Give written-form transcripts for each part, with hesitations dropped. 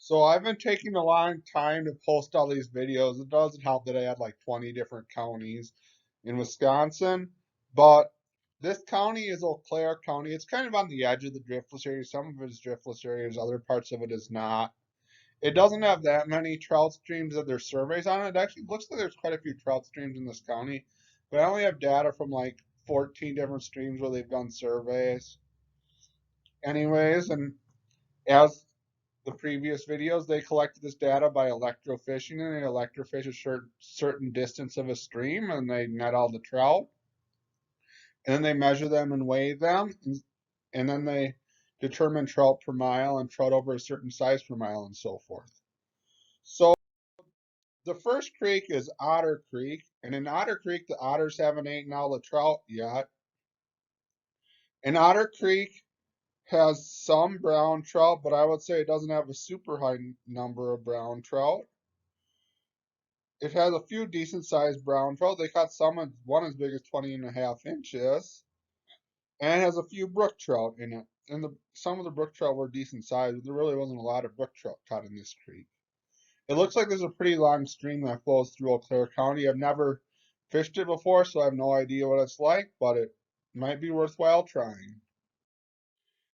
So I've been taking a long time to post all these videos. It doesn't help that I had like 20 different counties in Wisconsin, but this county is Eau Claire County. It's kind of on the edge of the driftless area. Some of it is driftless areas, other parts of it is not. It doesn't have that many trout streams that there's surveys on it. It actually looks like there's quite a few trout streams in this county, but I only have data from like 14 different streams where they've done surveys. Anyways, and as the previous videos, they collected this data by electrofishing, and they electrofish a certain distance of a stream, and they net all the trout, and then they measure them and weigh them, and then they determine trout per mile and trout over a certain size per mile and so forth. So the first creek is Otter Creek, and in Otter Creek, the otters haven't eaten all the trout yet. And Otter Creek has some brown trout, but I would say it doesn't have a super high number of brown trout. It has a few decent sized brown trout. They caught one as big as 20.5 inches, and it has a few brook trout in it. And some of the brook trout were decent sized, but there really wasn't a lot of brook trout caught in this creek. It looks like there's a pretty long stream that flows through Eau Claire County. I've never fished it before, so I have no idea what it's like, but it might be worthwhile trying.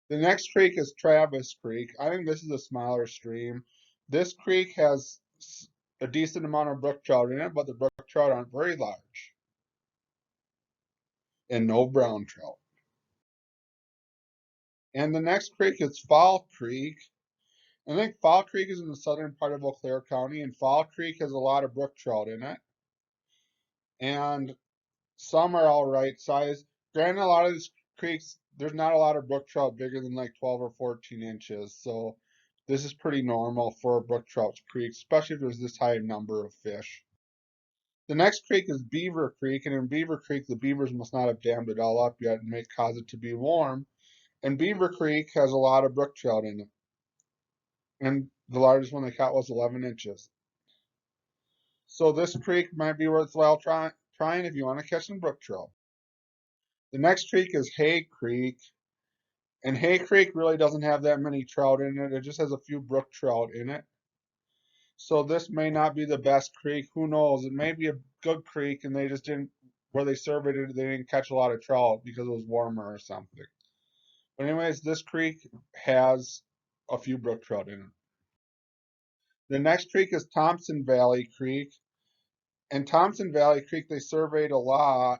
The next creek is Travis Creek. I think this is a smaller stream. This creek has a decent amount of brook trout in it, but the brook trout aren't very large, and no brown trout. And the next creek is Fall Creek. I think Fall Creek is in the southern part of Eau Claire County, and Fall Creek has a lot of brook trout in it. And some are all right size. Granted, a lot of these creeks, there's not a lot of brook trout bigger than like 12 or 14 inches. So this is pretty normal for a brook trout creek, especially if there's this high number of fish. The next creek is Beaver Creek, and in Beaver Creek, the beavers must not have dammed it all up yet and may cause it to be warm. And Beaver Creek has a lot of brook trout in it. And the largest one they caught was 11 inches. So this creek might be worthwhile trying if you want to catch some brook trout. The next creek is Hay Creek, and Hay Creek really doesn't have that many trout in it. It just has a few brook trout in it. So this may not be the best creek. Who knows? It may be a good creek, and they just didn't, where they surveyed it, they didn't catch a lot of trout because it was warmer or something. But anyways, this creek has a few brook trout in it. The next creek is Thompson Valley Creek. And Thompson Valley Creek, they surveyed a lot.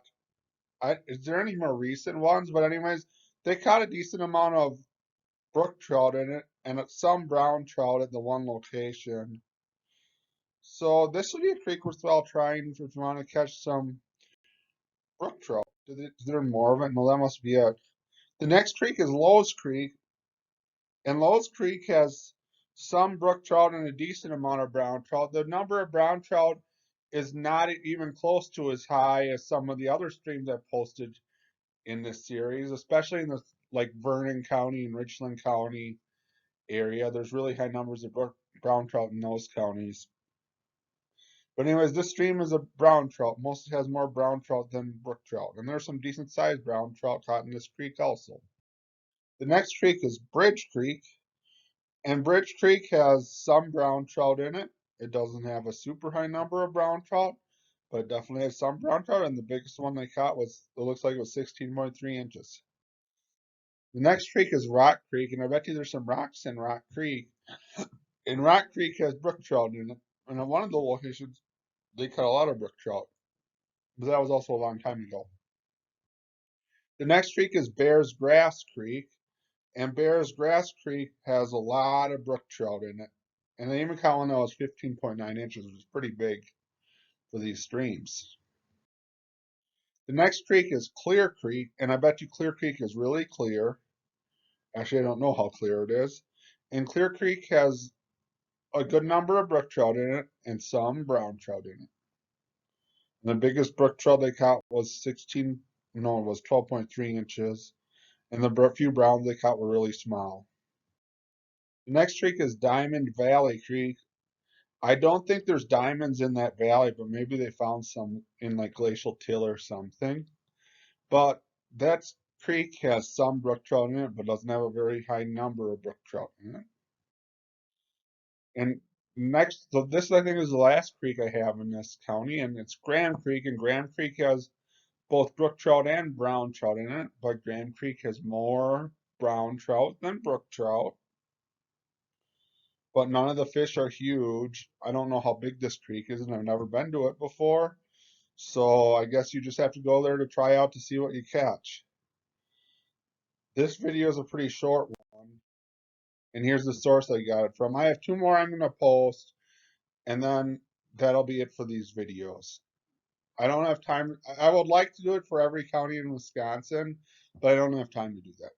Is there any more recent ones? But anyways, they caught a decent amount of brook trout in it and some brown trout at the one location. So this would be a creek worthwhile trying if you want to catch some brook trout. Is there more of it? No, that must be it. The next creek is Lowe's Creek, and Lowe's Creek has some brook trout and a decent amount of brown trout. The number of brown trout is not even close to as high as some of the other streams I've posted in this series, especially in the like Vernon County and Richland County area. There's really high numbers of brown trout in those counties. But anyways, this stream is a brown trout. Most has more brown trout than brook trout, and there's some decent sized brown trout caught in this creek also. The next creek is Bridge Creek, and Bridge Creek has some brown trout in it. It doesn't have a super high number of brown trout, but it definitely has some brown trout, and the biggest one they caught was, it looks like it was 16.3 inches. The next creek is Rock Creek, and I bet you there's some rocks in Rock Creek. And Rock Creek has brook trout in it, and at one of the locations, they caught a lot of brook trout, but that was also a long time ago. The next creek is Bear's Grass Creek, and Bear's Grass Creek has a lot of brook trout in it. And they even caught one that was 15.9 inches, which is pretty big for these streams. The next creek is Clear Creek, and I bet you Clear Creek is really clear. Actually, I don't know how clear it is. And Clear Creek has a good number of brook trout in it and some brown trout in it. And the biggest brook trout they caught was 12.3 inches. And the few browns they caught were really small. The next creek is Diamond Valley Creek. I don't think there's diamonds in that valley, but maybe they found some in like Glacial Till or something. But that creek has some brook trout in it, but doesn't have a very high number of brook trout in it. And next, so this I think is the last creek I have in this county, and it's Grand Creek, and Grand Creek has both brook trout and brown trout in it, but Grand Creek has more brown trout than brook trout. But none of the fish are huge. I don't know how big this creek is, and I've never been to it before. So I guess you just have to go there to try out to see what you catch. This video is a pretty short one, and here's the source I got it from. I have two more I'm going to post, and then that'll be it for these videos. I don't have time. I would like to do it for every county in Wisconsin, but I don't have time to do that.